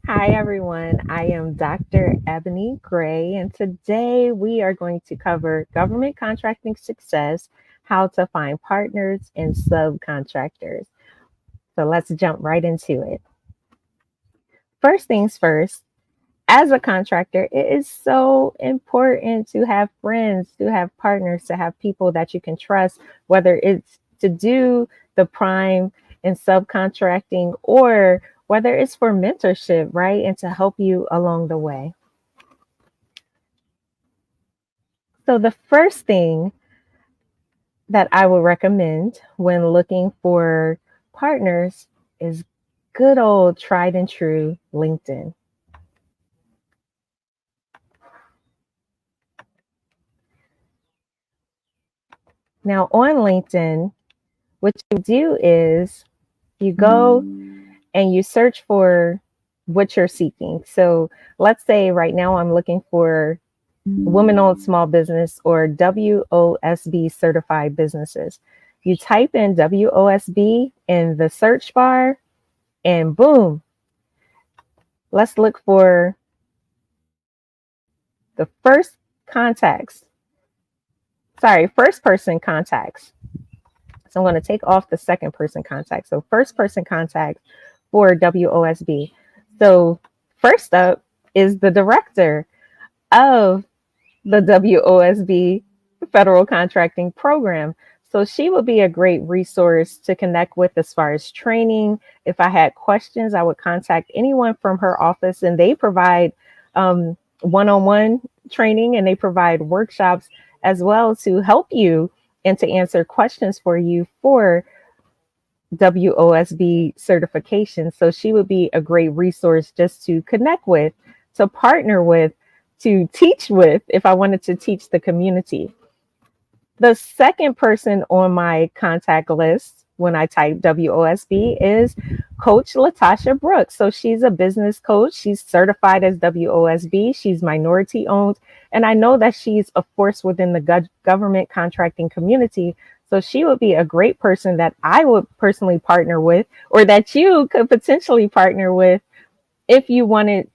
Hi, everyone. I am Dr. Ebony Gray, and today we are going to cover government contracting success, how to find partners and subcontractors. So let's jump right into it. First things first, as a contractor, it is so important to have friends, to have partners, to have people that you can trust, whether it's to do the prime and subcontracting or whether it's for mentorship, right? And to help you along the way. So, the first thing that I would recommend when looking for partners is good old tried and true LinkedIn. Now, on LinkedIn, what you do is you go and you search for what you're seeking. So, let's say right now I'm looking for women owned small business or WOSB certified businesses. You type in WOSB in the search bar and boom, let's look for the first person contacts. So I'm going to take off the second person contact. So first person contact for WOSB. So first up is the director of the WOSB federal contracting program. So she would be a great resource to connect with as far as training. If I had questions, I would contact anyone from her office, and they provide one-on-one training and they provide workshops as well to help you and to answer questions for you for WOSB certification. So she would be a great resource just to connect with, to partner with, to teach with if I wanted to teach the community. The second person on my contact list when I type WOSB is Coach Latasha Brooks. So she's a business coach. She's certified as WOSB. She's minority owned. And I know that she's a force within the government contracting community. So she would be a great person that I would personally partner with, or that you could potentially partner with if you wanted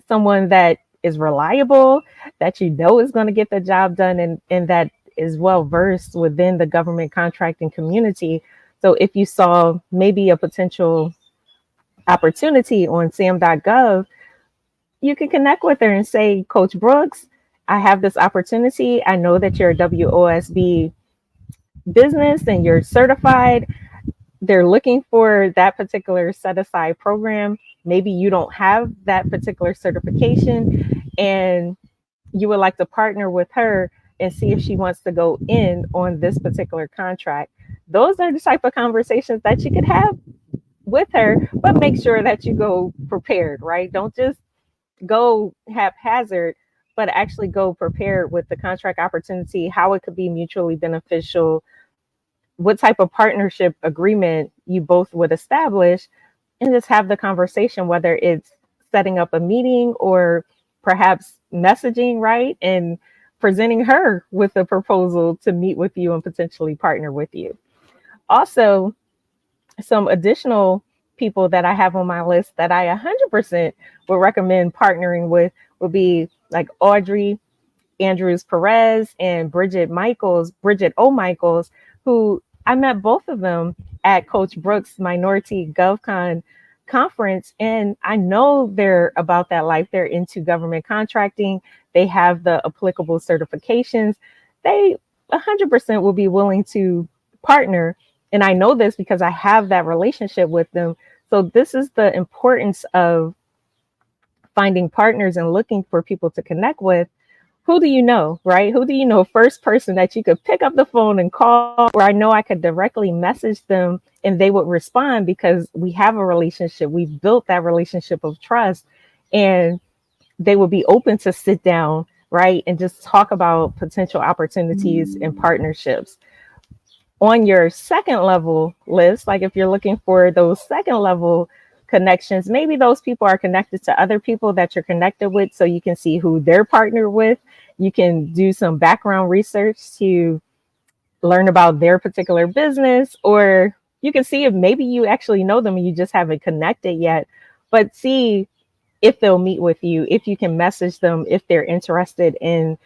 someone that is reliable, that you know is going to get the job done, and that is well versed within the government contracting community. So if you saw maybe a potential opportunity on SAM.gov, you can connect with her and say, Coach Brooks, I have this opportunity. I know that you're a WOSB business and you're certified. They're looking for that particular set aside program. Maybe you don't have that particular certification and you would like to partner with her and see if she wants to go in on this particular contract. Those are the type of conversations that you could have with her, but make sure that you go prepared, right? Don't just go haphazard, but actually go prepared with the contract opportunity, how it could be mutually beneficial, what type of partnership agreement you both would establish, and just have the conversation, whether it's setting up a meeting or perhaps messaging, right? And presenting her with a proposal to meet with you and potentially partner with you. Also, some additional people that I have on my list that I 100% would recommend partnering with would be like Audrey Andrews Perez and Bridget O. Michaels, who I met both of them at Coach Brooks' Minority GovCon conference. And I know they're about that life. They're into government contracting. They have the applicable certifications. They 100% will be willing to partner. And I know this because I have that relationship with them. So this is the importance of finding partners and looking for people to connect with. Who do you know, right? Who do you know? First person that you could pick up the phone and call, where I know I could directly message them and they would respond because we have a relationship. We've built that relationship of trust, and they would be open to sit down, right? And just talk about potential opportunities and partnerships. On your second level list, like if you're looking for those second level connections, maybe those people are connected to other people that you're connected with, so you can see who they're partnered with. You can do some background research to learn about their particular business, or you can see if maybe you actually know them and you just haven't connected yet, but see if they'll meet with you, if you can message them, if they're interested in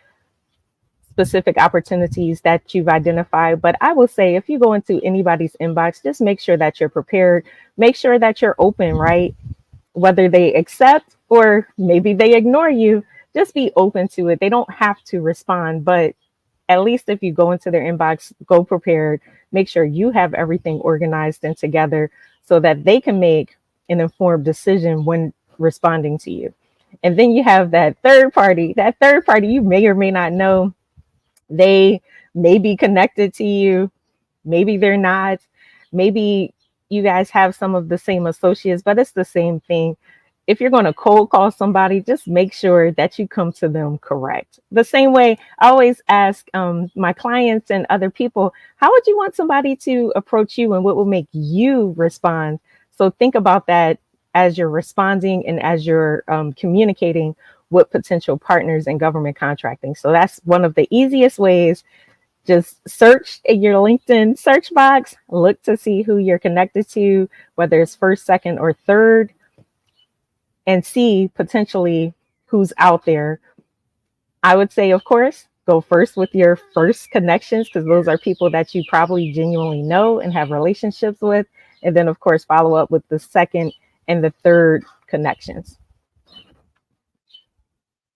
specific opportunities that you've identified. But I will say, if you go into anybody's inbox, just make sure that you're prepared, make sure that you're open, right? Whether they accept or maybe they ignore you, just be open to it. They don't have to respond, but at least if you go into their inbox, go prepared, make sure you have everything organized and together so that they can make an informed decision when responding to you. And then you have that third party you may or may not know. They may be connected to you, maybe they're not, maybe you guys have some of the same associates, but it's the same thing. If you're going to cold call somebody, just make sure that you come to them correct. The same way I always ask my clients and other people, how would you want somebody to approach you and what will make you respond? So think about that as you're responding and as you're communicating with potential partners in government contracting. So that's one of the easiest ways. Just search in your LinkedIn search box, look to see who you're connected to, whether it's first, second, or third, and see potentially who's out there. I would say, of course, go first with your first connections, because those are people that you probably genuinely know and have relationships with. And then, of course, follow up with the second and the third connections.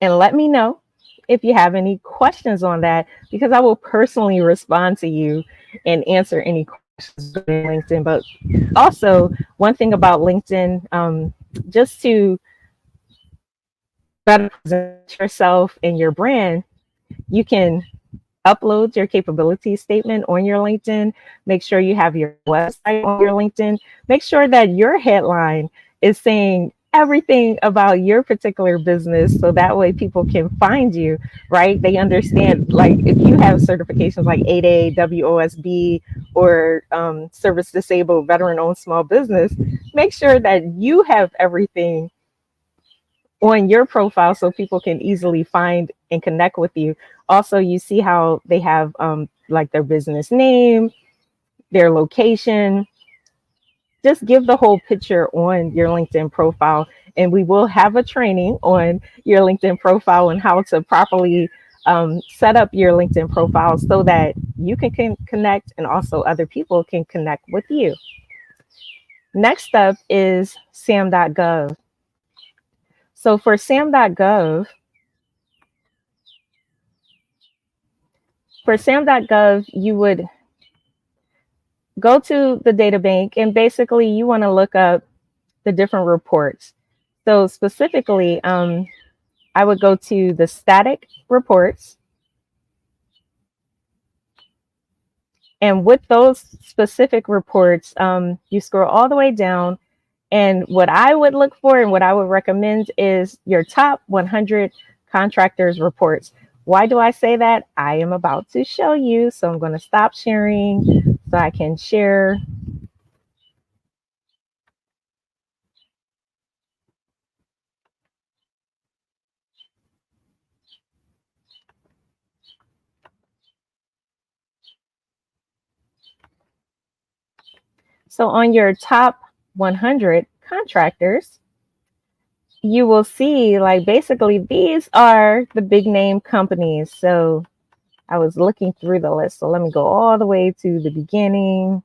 And let me know if you have any questions on that, because I will personally respond to you and answer any questions on LinkedIn. But also, one thing about LinkedIn, just to better present yourself and your brand, you can upload your capability statement on your LinkedIn. Make sure you have your website on your LinkedIn. Make sure that your headline is saying everything about your particular business, so that way people can find you, right? They understand, like if you have certifications like 8A, WOSB, or service disabled, veteran owned small business, make sure that you have everything on your profile so people can easily find and connect with you. Also, you see how they have like their business name, their location. Just give the whole picture on your LinkedIn profile, and we will have a training on your LinkedIn profile and how to properly set up your LinkedIn profile so that you can connect and also other people can connect with you. Next up is SAM.gov. So for SAM.gov, you would go to the data bank, and basically you want to look up the different reports. So specifically, I would go to the static reports. And with those specific reports, you scroll all the way down. And what I would look for and what I would recommend is your top 100 contractors reports. Why do I say that? I am about to show you. So I'm going to stop sharing so I can share. So on your top 100 contractors, you will see, like, basically these are the big name companies. So I was looking through the list. So let me go all the way to the beginning.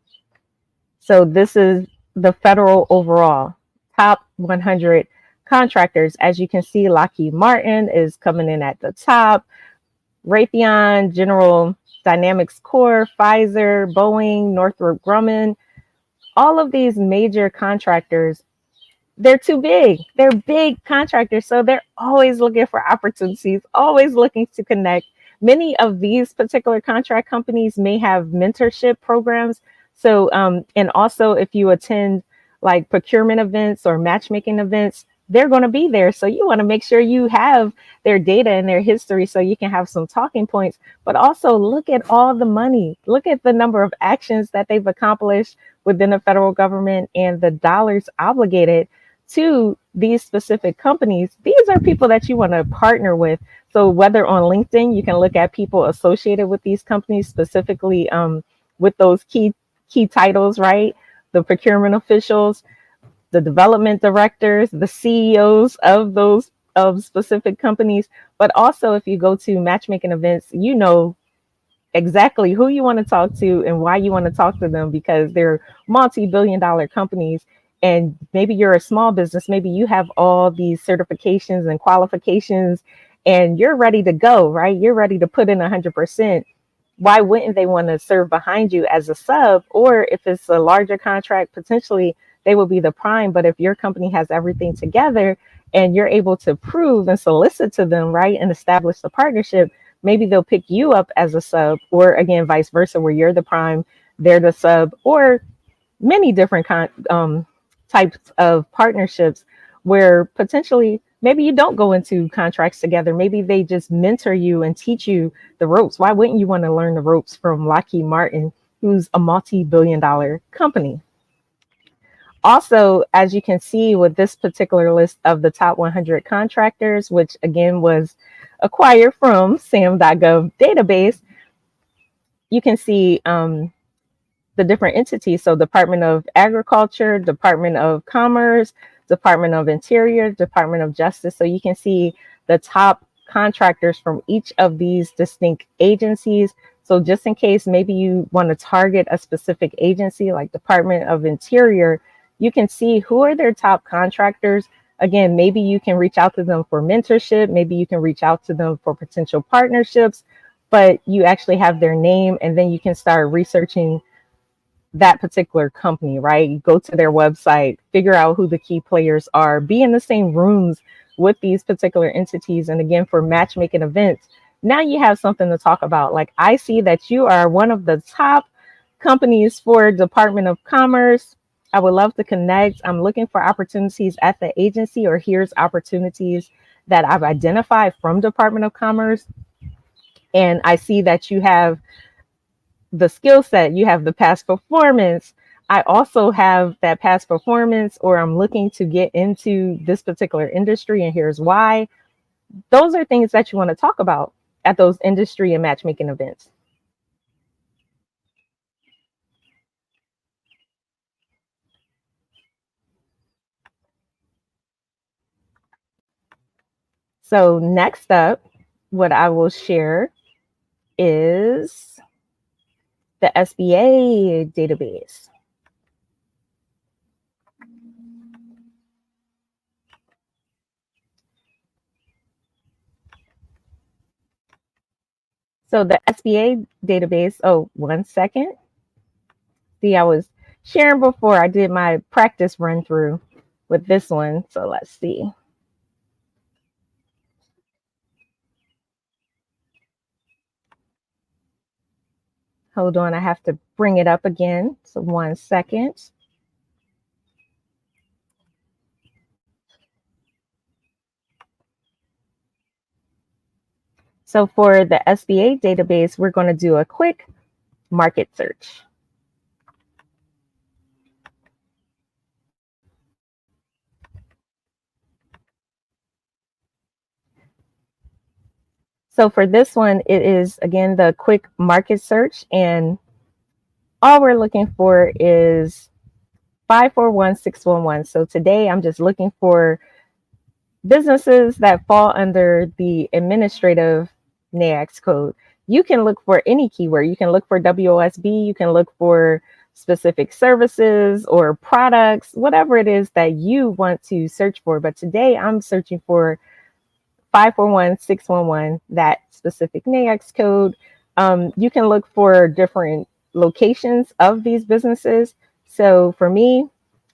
So this is the federal overall top 100 contractors. As you can see, Lockheed Martin is coming in at the top. Raytheon, General Dynamics Corp, Pfizer, Boeing, Northrop Grumman, all of these major contractors, they're too big. They're big contractors. So they're always looking for opportunities, always looking to connect. Many of these particular contract companies may have mentorship programs. So, and also if you attend like procurement events or matchmaking events, they're going to be there. So you want to make sure you have their data and their history so you can have some talking points, but also look at all the money, look at the number of actions that they've accomplished within the federal government and the dollars obligated to these specific companies. These are people that you want to partner with. So whether on LinkedIn, you can look at people associated with these companies, specifically with those key titles, right? The procurement officials, the development directors, the CEOs of those of specific companies. But also, if you go to matchmaking events, you know exactly who you want to talk to and why you want to talk to them, because they're multi-billion-dollar companies. And maybe you're a small business, maybe you have all these certifications and qualifications and you're ready to go, right? You're ready to put in 100%. Why wouldn't they want to serve behind you as a sub? Or if it's a larger contract, potentially they will be the prime. But if your company has everything together and you're able to prove and solicit to them, right, and establish the partnership, maybe they'll pick you up as a sub, or again, vice versa, where you're the prime, they're the sub, or many different types of partnerships where potentially maybe you don't go into contracts together. Maybe they just mentor you and teach you the ropes. Why wouldn't you want to learn the ropes from Lockheed Martin, who's a multi-billion-dollar company? Also, as you can see with this particular list of the top 100 contractors, which again was acquired from SAM.gov database, you can see the different entities. So Department of Agriculture, Department of Commerce, Department of Interior, Department of Justice. So you can see the top contractors from each of these distinct agencies. So just in case maybe you want to target a specific agency like Department of Interior, you can see who are their top contractors. Again, maybe you can reach out to them for mentorship. Maybe you can reach out to them for potential partnerships, but you actually have their name, and then you can start researching that particular company, right? You go to their website, figure out who the key players are, be in the same rooms with these particular entities. And again, for matchmaking events, now you have something to talk about. Like, I see that you are one of the top companies for Department of Commerce. I would love to connect. I'm looking for opportunities at the agency, or here's opportunities that I've identified from Department of Commerce. And I see that you have the skill set, you have the past performance. I also have that past performance, or I'm looking to get into this particular industry, and here's why. Those are things that you want to talk about at those industry and matchmaking events. So next up, what I will share is the SBA database. So the SBA database, oh, 1 second. See, I was sharing before I did my practice run through with this one. So let's see. Hold on, I have to bring it up again. So 1 second. So for the SBA database, we're going to do a quick market search. So for this one, it is, again, the quick market search. And all we're looking for is 541611. So today I'm just looking for businesses that fall under the administrative NAICS code. You can look for any keyword. You can look for WOSB. You can look for specific services or products, whatever it is that you want to search for. But today I'm searching for 541611, that specific NAICS code. You can look for different locations of these businesses. So for me,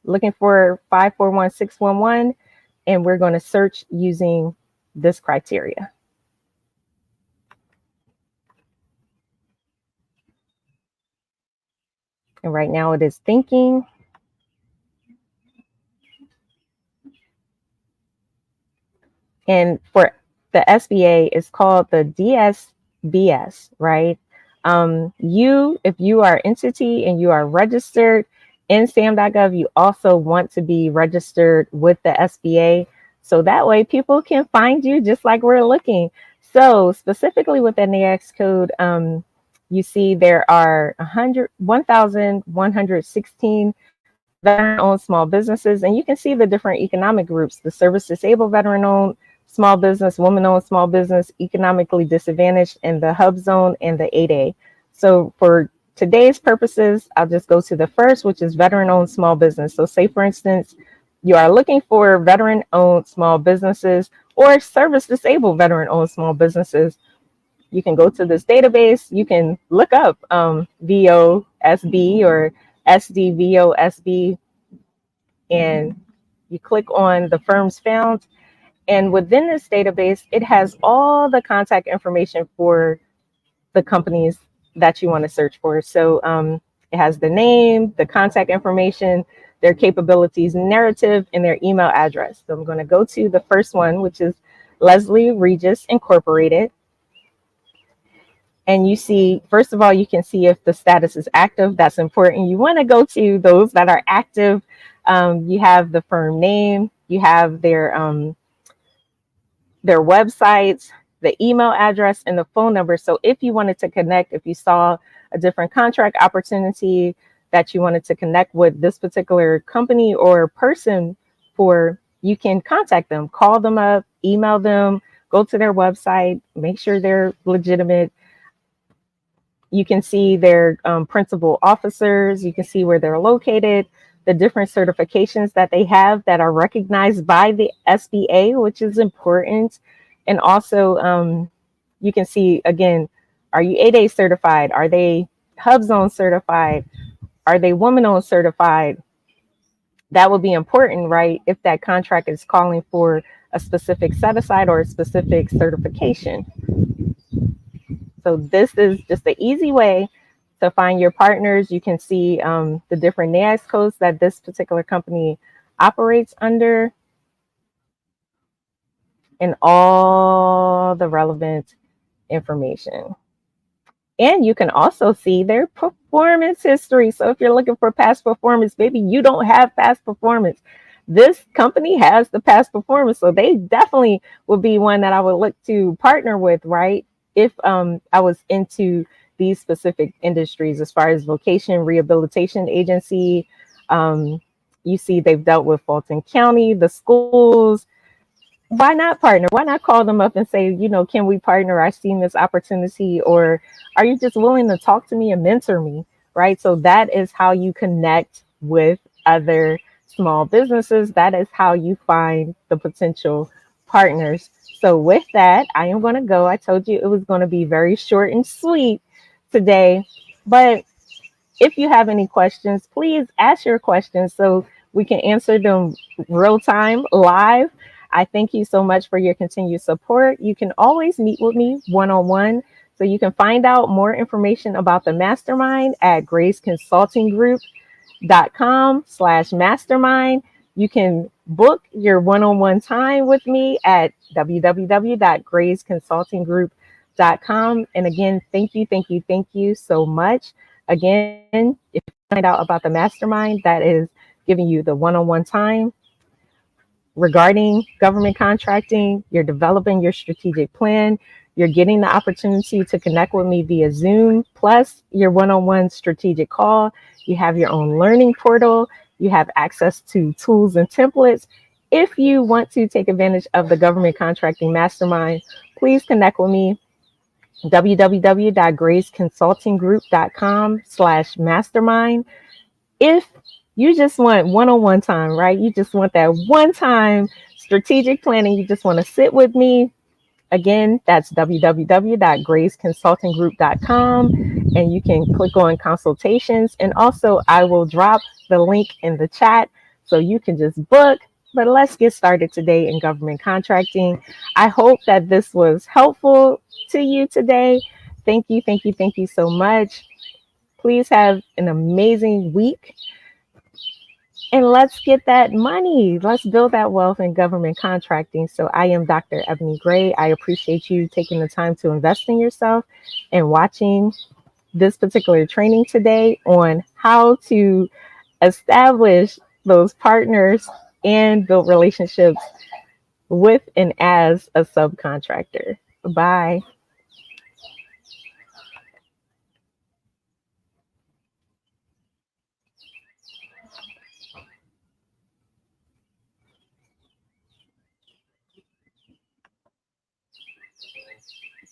looking for 541611, and we're going to search using this criteria. And right now it is thinking. And for the SBA, it's called the DSBS, right? If you are an entity and you are registered in SAM.gov, you also want to be registered with the SBA. So that way people can find you just like we're looking. So specifically with the NAICS code, you see there are 1,116 veteran-owned small businesses, and you can see the different economic groups: the service-disabled veteran-owned small business, woman-owned small business, economically disadvantaged, and the hub zone and the 8A. So for today's purposes, I'll just go to the first, which is veteran-owned small business. So say, for instance, you are looking for veteran-owned small businesses or service-disabled veteran-owned small businesses. You can go to this database. You can look up VOSB or SDVOSB, and you click on the firms found. And within this database, it has all the contact information for the companies that you want to search for. So it has the name, the contact information, their capabilities, narrative, and their email address. So I'm going to go to the first one, which is Leslie Regis Incorporated. And you see, first of all, you can see if the status is active. That's important. You want to go to those that are active. You have the firm name, you have their websites, the email address, and the phone number. So if you wanted to connect, if you saw a different contract opportunity that you wanted to connect with this particular company or person for, you can contact them, call them up, email them, go to their website, make sure they're legitimate. You can see their principal officers, you can see where they're located, the different certifications that they have that are recognized by the SBA, which is important. And also you can see, again, are you 8A certified? Are they Hub Zone certified? Are they woman-owned certified? That would be important, right? If that contract is calling for a specific set-aside or a specific certification. So this is just the easy way to find your partners. You can see the different NAICS codes that this particular company operates under and all the relevant information. And you can also see their performance history. So if you're looking for past performance, maybe you don't have past performance. This company has the past performance. So they definitely would be one that I would look to partner with, right? If I was into these specific industries, as far as vocation rehabilitation agency, you see they've dealt with Fulton County, the schools. Why not partner? Why not call them up and say, you know, can we partner? I've seen this opportunity, or are you just willing to talk to me and mentor me, right? So that is how you connect with other small businesses. That is how you find the potential partners. So with that, I am going to go. I told you it was going to be very short and sweet today, but if you have any questions, please ask your questions so we can answer them real time, live. I thank you so much for your continued support. You can always meet with me one-on-one. So you can find out more information about the mastermind at graceconsultinggroup.com/mastermind. You can book your one-on-one time with me at www.graceconsultinggroup.com. And again, thank you so much. Again, if you find out about the mastermind that is giving you the one-on-one time regarding government contracting, you're developing your strategic plan, you're getting the opportunity to connect with me via Zoom, plus your one-on-one strategic call. You have your own learning portal. You have access to tools and templates. If you want to take advantage of the government contracting mastermind, please connect with me. www.graceconsultinggroup.com/mastermind. If you just want one-on-one time, right? You just want that one-time strategic planning. You just want to sit with me. Again, that's www.graceconsultinggroup.com, and you can click on consultations. And also, I will drop the link in the chat so you can just book. But let's get started today in government contracting. I hope that this was helpful to you today. Thank you so much. Please have an amazing week. And let's get that money. Let's build that wealth in government contracting. So I am Dr. Ebony Gray. I appreciate you taking the time to invest in yourself and watching this particular training today on how to establish those partners and build relationships with and as a subcontractor. Bye.